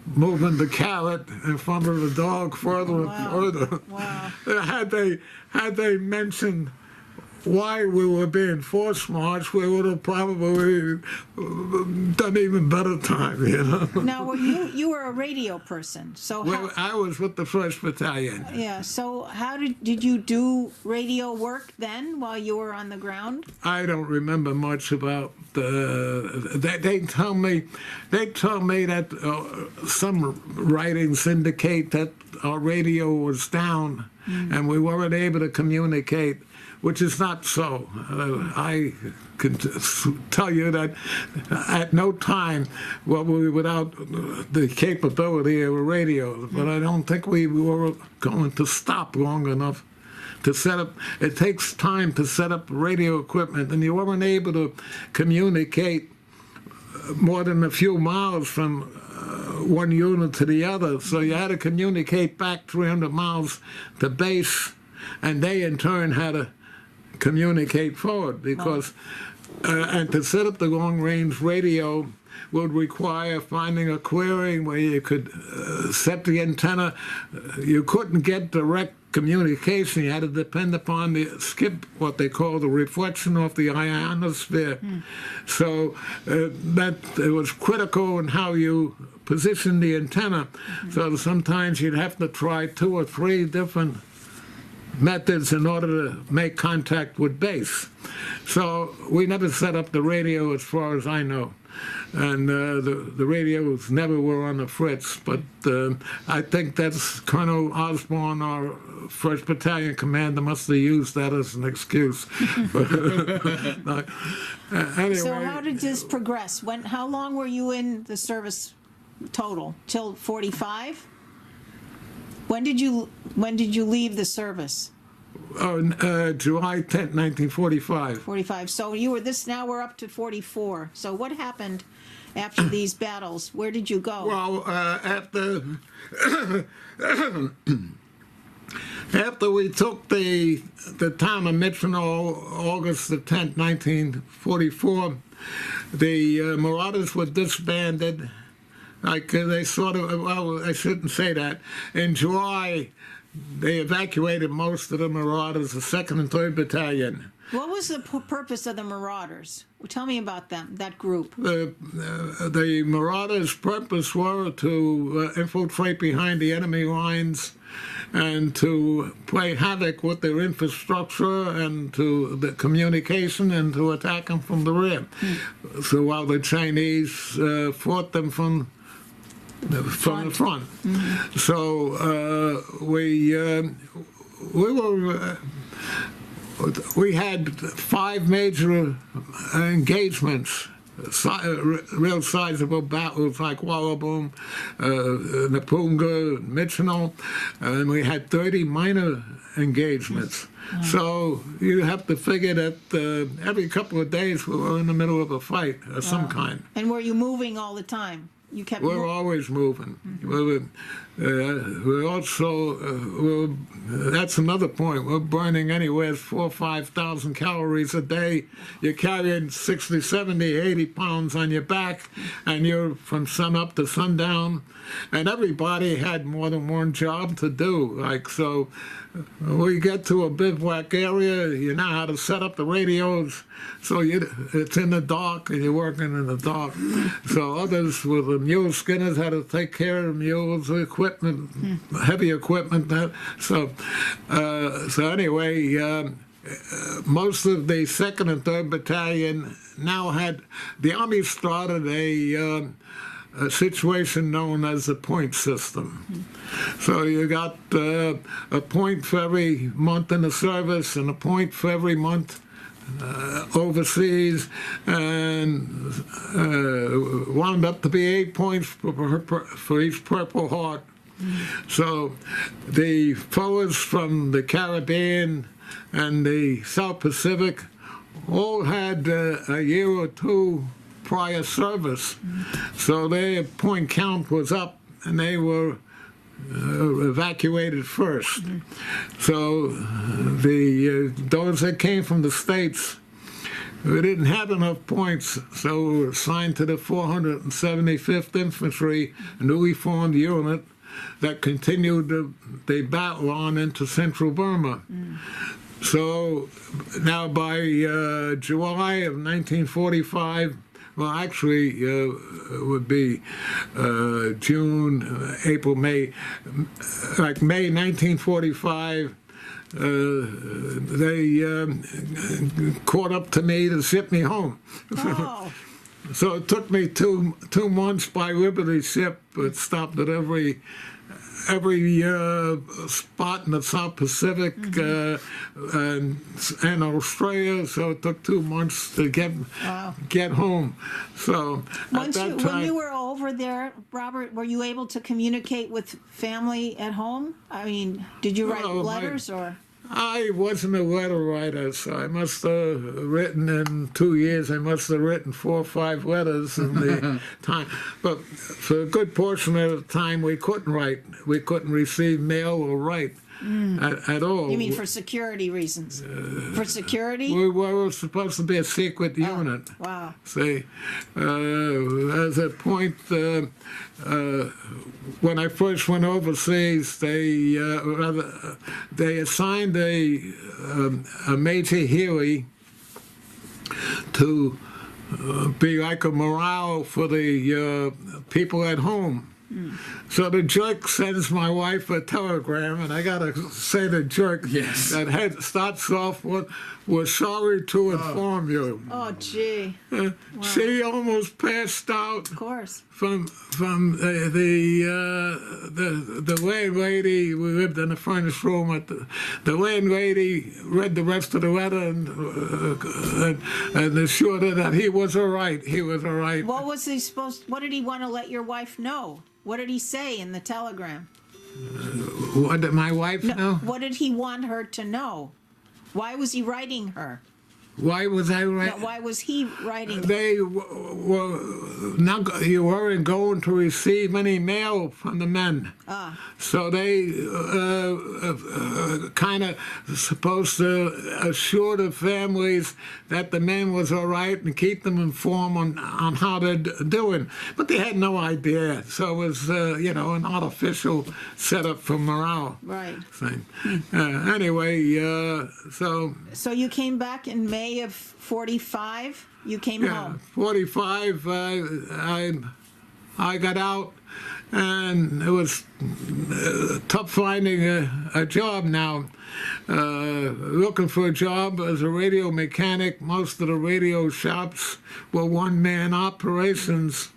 moving the carrot in front of the dog further and further. Wow. Had they mentioned why we were being force marched, we would have probably done even better time, you know. Now, you were a radio person, so Well, I was with the 1st Battalion. yeah. So how did you do radio work then while you were on the ground? I don't remember much about they tell me that some writings indicate that our radio was down and we weren't able to communicate, which is not so. I can tell you that at no time were we without the capability of a radio, but I don't think we were going to stop long enough to set up. It takes time to set up radio equipment, and you weren't able to communicate more than a few miles from one unit to the other, so you had to communicate back 300 miles to base, and they in turn had to communicate forward, because and to set up the long-range radio would require finding a clearing where you could set the antenna. You couldn't get direct communication. You had to depend upon what they call the reflection off the ionosphere. So that it was critical in how you position the antenna. So sometimes you'd have to try 2 or 3 different methods in order to make contact with base. So we never set up the radio as far as I know. And the radios never were on the fritz, but I think that's Colonel Osborne, our 1st Battalion commander, must have used that as an excuse. Anyway. So how did this progress? How long were you in the service total? Till 45? When did you leave the service? July 10th, 1945. 45. So now we're up to 44. So what happened after these battles? Where did you go? Well, after we took the town of Mitchell, August the 10th, 1944, the Marauders were disbanded. Like they sort of, well, I shouldn't say that. In July, they evacuated most of the Marauders, the 2nd and 3rd Battalion. What was the purpose of the Marauders? Well, tell me about them, that group. The Marauders' purpose were to infiltrate behind the enemy lines and to play havoc with their infrastructure and to the communication and to attack them from the rear. So while the Chinese fought them from the front. So we had 5 major engagements, real sizable battles like Wallaboom, Napunga, Mitchell, and we had 30 minor engagements. So you have to figure that every couple of days we were in the middle of a fight of some kind. And were you moving all the time? You kept. We're always moving. We're also. That's another point. We're burning anywhere 4,000 or 5,000 calories a day. You're carrying 60, 70, 80 pounds on your back, and you're from sun up to sundown. And everybody had more than one job to do. Like so, we get to a bivouac area. You know how to set up the radios. So it's in the dark, and you're working in the dark. So others with the mule skinners had to take care of the mules, equipment, heavy equipment. So anyway, most of the 2nd and 3rd Battalion now had, the Army started a situation known as the point system. So you got a point for every month in the service and a point for every month overseas, and wound up to be 8 points for each Purple Heart. So the fellows from the Caribbean and the South Pacific all had a year or two prior service. So their point count was up, and they were evacuated first. So those that came from the States, we didn't have enough points, so we were assigned to the 475th Infantry, a newly formed unit that continued the battle on into central Burma. So now by July of 1945, well, actually, it would be June, April, May, like May 1945, they caught up to me to ship me home. Oh. So it took me two months by Liberty ship. It stopped at every spot in the South Pacific and Australia. So it took 2 months to get home. So when you were over there, Robert, were you able to communicate with family at home? I mean, did you write letters or? I wasn't a letter writer, so I must have written in 2 years. I must have written 4 or 5 letters in the time. But for a good portion of the time, we couldn't write. We couldn't receive mail or write at all. You mean for security reasons? For security? We were supposed to be a secret unit. Wow. See, as a point, when I first went overseas, they assigned a Major Healy to be like a morale for the people at home. So the jerk sends my wife a telegram, and I gotta say the jerk that starts off with, "We're sorry to inform you." Oh, gee. Wow. She almost passed out. Of course. From the landlady. We lived in a furnished room. The landlady read the rest of the letter and assured her that he was all right. He was all right. What did he want to let your wife know? What did he say in the telegram? What did my wife know? What did he want her to know? Why was he writing her? Why was I writing? No, why was he writing? They were not. You weren't going to receive any mail from the men. So they kind of supposed to assure the families that the men was all right and keep them informed on how they're doing. But they had no idea. So it was, an artificial setup for morale. Right. Thing. Anyway, so. So you came back in May of 45? You came home? 45, I got out, and it was tough finding a job now. Looking for a job as a radio mechanic. Most of the radio shops were one-man operations.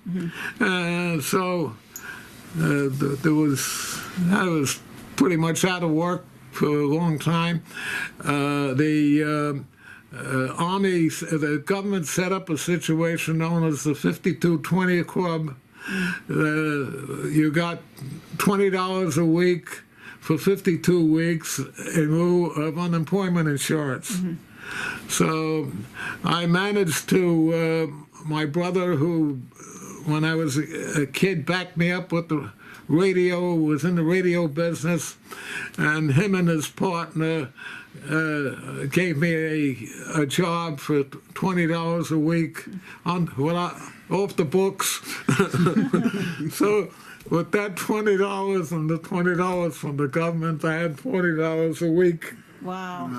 So I was pretty much out of work for a long time. Army, the government set up a situation known as the 5220 Club. You got $20 a week for 52 weeks in lieu of unemployment insurance. So I managed to, my brother, who, when I was a kid, backed me up with the radio, was in the radio business, and him and his partner gave me a job for $20 a week off the books. So with that $20 and the $20 from the government, I had $40 a week. Wow.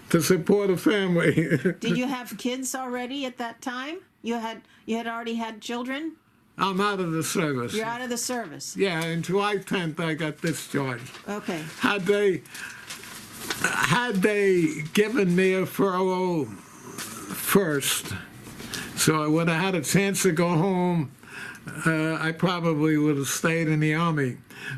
To support a family. Did you have kids already at that time? You had already had children? I'm out of the service. You're out of the service? Yeah, on July 10th I got discharged. Okay. Had they given me a furlough first, so I would have had a chance to go home, I probably would have stayed in the Army.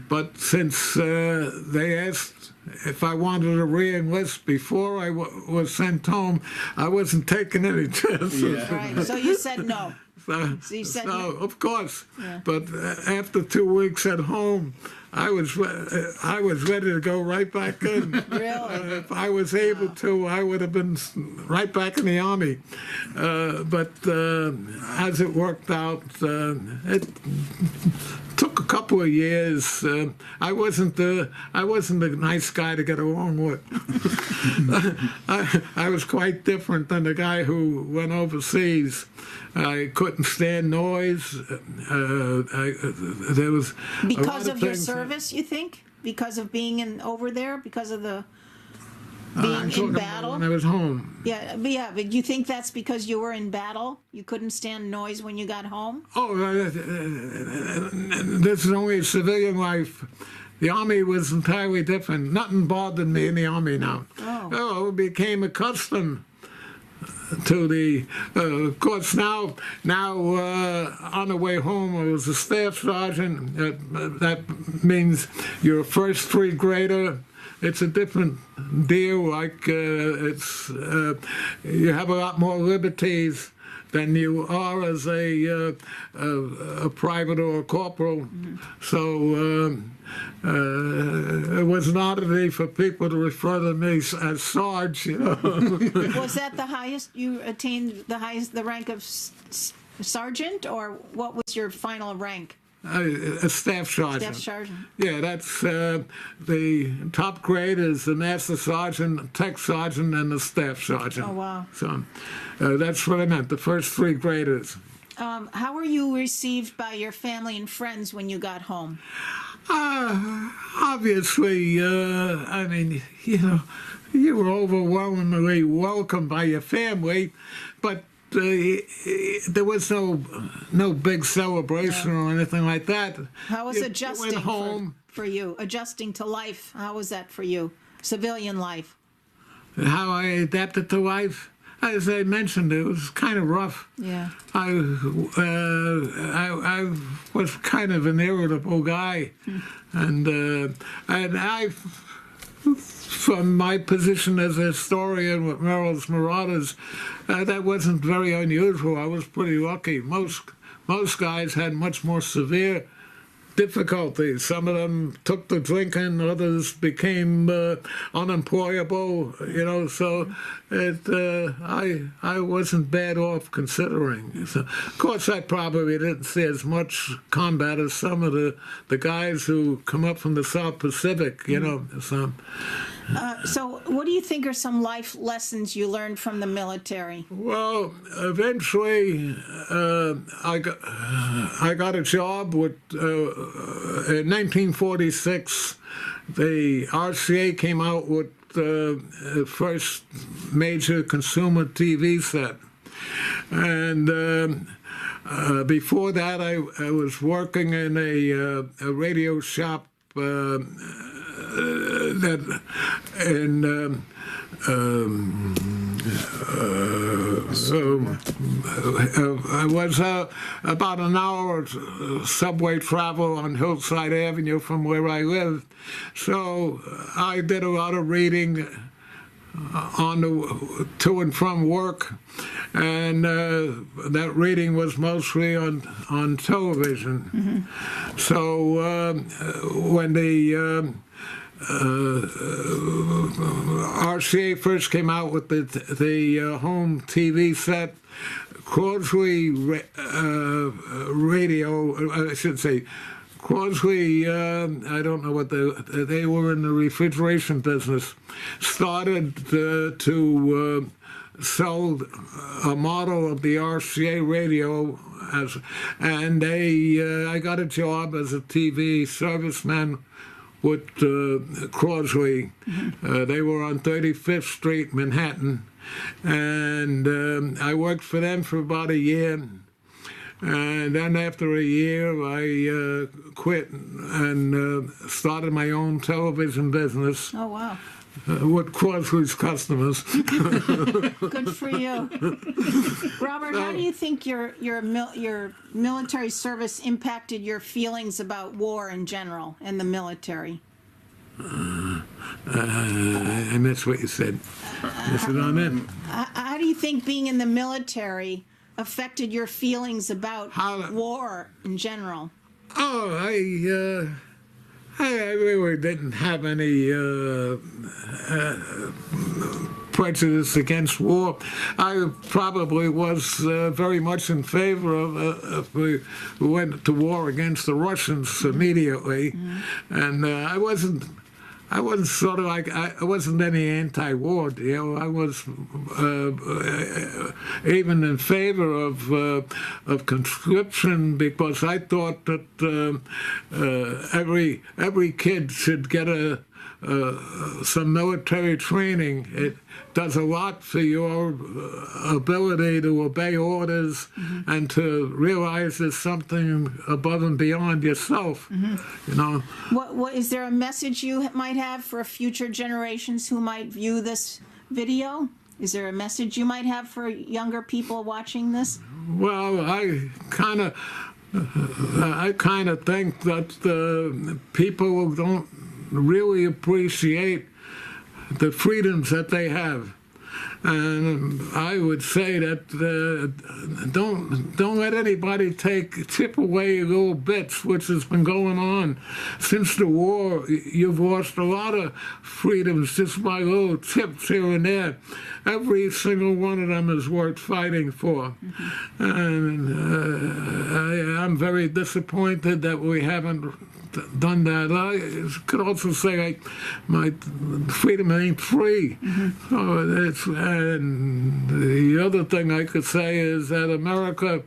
But since they asked if I wanted to re-enlist before I was sent home, I wasn't taking any chances. Yeah. Right. So you said no. So, So you said so, no. of course. Yeah. But after 2 weeks at home, I was ready to go right back in. Really? If I was able to, I would have been right back in the Army. But as it worked out, it took a couple of years. I wasn't a nice guy to get along with. I was quite different than the guy who went overseas. I couldn't stand noise. There was Because a lot of your things- service, you think? Because of being over there? Because of the I'm being in talking about battle? when I was home. But you think that's because you were in battle? You couldn't stand noise when you got home? Oh, this is only civilian life. The Army was entirely different. Nothing bothered me in the Army now. I became accustomed to the, of course, now on the way home, I was a staff sergeant. That means you're a first 3 grader. It's a different deal. Like you have a lot more liberties than you are as a private or a corporal. So it was an oddity for people to refer to me as Sarge, you know. Was that the highest you attained, the rank of sergeant, or what was your final rank? A staff sergeant. Staff sergeant. Yeah, that's the top grade is the master sergeant, tech sergeant, and the staff sergeant. Oh, wow. So that's what I meant, the first 3 graders. How were you received by your family and friends when you got home? Obviously, I mean, you were overwhelmingly welcomed by your family, but there was no big celebration or anything like that. How was You adjusting went home. for you? Adjusting to life, how was that for you? Civilian life? How I adapted to life? As I mentioned, it was kind of rough. Yeah. I was kind of an irritable guy, and I, from my position as a historian with Merrill's Marauders, that wasn't very unusual. I was pretty lucky. Most guys had much more severe difficulties. Some of them took to drinking, others became unemployable, so I wasn't bad off considering. So, of course, I probably didn't see as much combat as some of the guys who come up from the South Pacific, so. So what do you think are some life lessons you learned from the military? Well, eventually, I got a job with. In 1946, the RCA came out with the first major consumer TV set, and before that, I was working in a radio shop. That in I was about an hour subway travel on Hillside Avenue from where I lived, so I did a lot of reading on the to and from work, and that reading was mostly on television. Mm-hmm. So when the RCA first came out with the home TV set, Crosley radio, I should say, Crosley, I don't know what they were in the refrigeration business, started to sell a model of the RCA radio, and I got a job as a TV serviceman with Crosley. Mm-hmm. They were on 35th Street, Manhattan, and I worked for them for about a year. And then after a year, I quit and started my own television business. Oh, wow. With Crosley's customers. Good for you. Robert, how do you think your military service impacted your feelings about war in general and the military? I missed what you said. Is it on it? How do you think being in the military affected your feelings about How- war in general? Oh, I really didn't have any prejudice against war. I probably was very much in favor of if we went to war against the Russians immediately, and I wasn't sort of like I wasn't any anti-war deal. I was even in favor of conscription because I thought that every kid should get some military training. It does a lot for your ability to obey orders and to realize there's something above and beyond yourself. You know. What is there a message you might have for future generations who might view this video? Is there a message you might have for younger people watching this? Well, I kind of think that people don't really appreciate the freedoms that they have. And I would say that don't let anybody chip away little bits, which has been going on since the war. You've lost a lot of freedoms just by little chips here and there. Every single one of them is worth fighting for. And I'm very disappointed that we haven't done that. I could also say my freedom ain't free. So and the other thing I could say is that America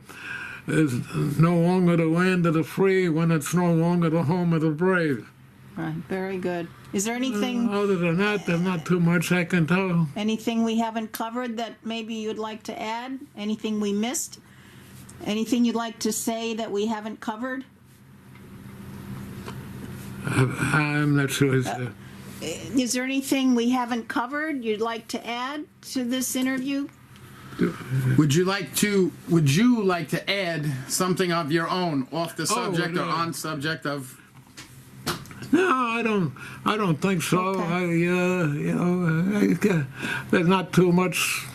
is no longer the land of the free when it's no longer the home of the brave. Right, very good. Is there anything Other than that, there's not too much I can tell. anything we haven't covered that maybe you'd like to add? Anything we missed? Anything you'd like to say that we haven't covered? I'm not sure. Is there anything we haven't covered you'd like to add to this interview? Would you like to add something of your own off the subject or no. on subject of? No, I don't think so. Okay. There's not too much.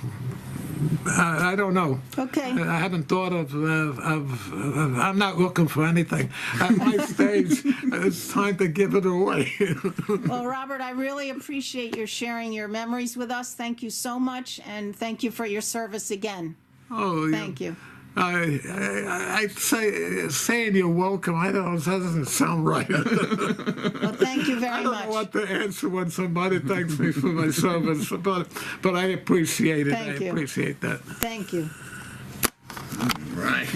I don't know. Okay. I haven't thought of. I'm not looking for anything at my stage. It's time to give it away. Well, Robert, I really appreciate your sharing your memories with us. Thank you so much, and thank you for your service again. Oh, Thank you. I say saying you're welcome. I don't. It doesn't sound right. Well, thank you I very don't much. know what to answer when somebody thanks me for my service, but I appreciate it. Thank you. I appreciate that. Thank you. Right.